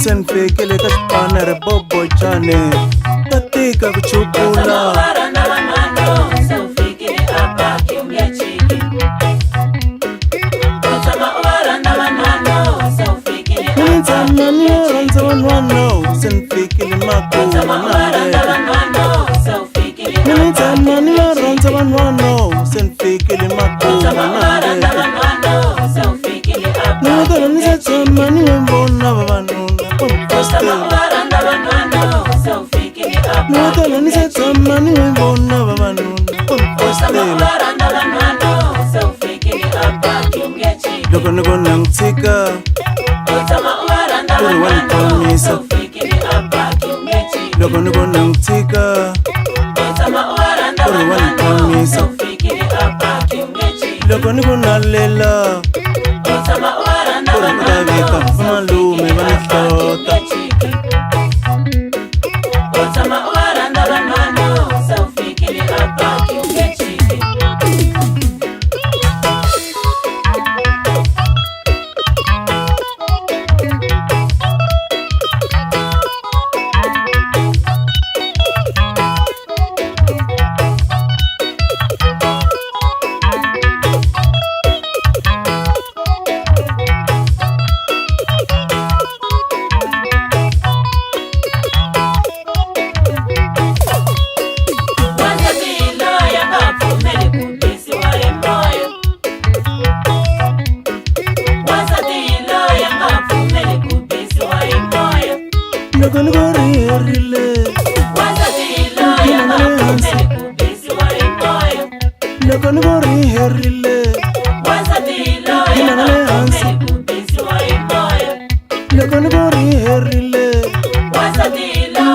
senfikile ka xipana bobo chane tatika kuchukula senfikile loko ni vona ngitsika kuri waniphamisa loko ni vona ngitsika kuri waniphamisa loko ni vona lela kuri kutavika vamalume va ni hlota loko ni voriherile loko ni voriherile yimana le hansi loko ni voriherile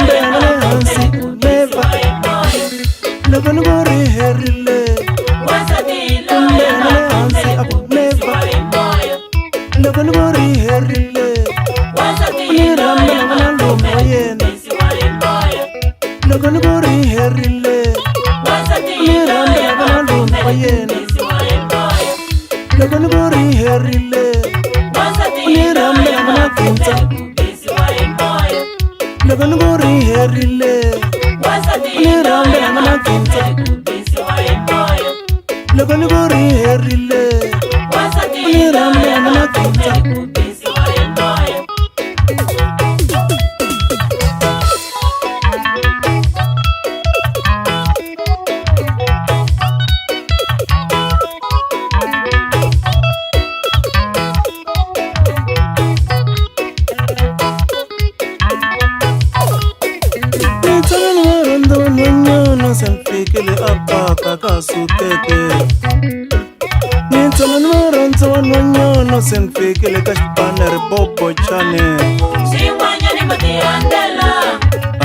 mbeyana le hansi neva loko ni voriherile mbeyana le hansi apo neva loko ni voriherile unirambela vanalume wa yena loko ni voriherile unirambela vanalume wa yena loko ni voriherile unirambela vanagintsa loko ni voriherile unirambela vanagintsa loko ni voriherile unirambela vanagintsa senfikile apaka kasuteke nitsala ni varandza van'wanyana senfikile ka xipana bobo chane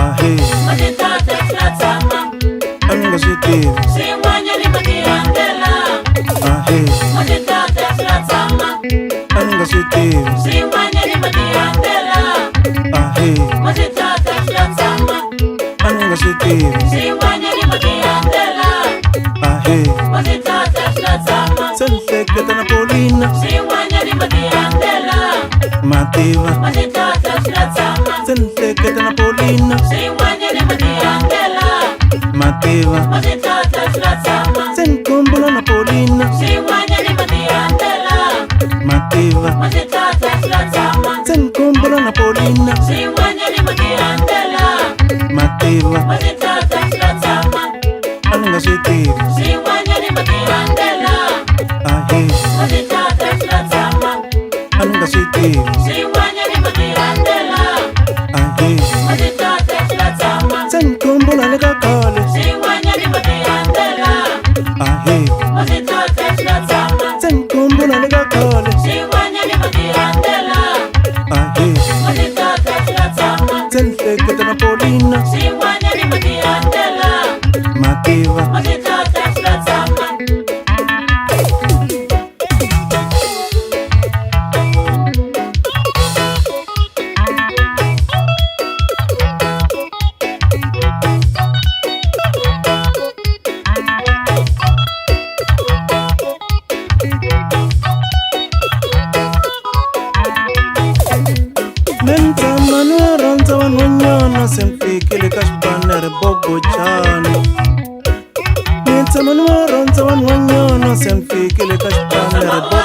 ahe a ni nga swi tivi ahe a ni nga swi tivi ahe a ni nga swi tivi ahe senhleketa na Paulina mativa senhleketa na Paulina mativa senkombolo na Paulina mativa senkombolo na Paulina mativa a ni nga swi tivi ahe a ni nga swi tivi ahe senkombola le ka khale ahe senkombola le ka khale ahe senhleketa na Paulina mativa vanhu vo rhandza vanhwanyana se ni fikile ka xipano leri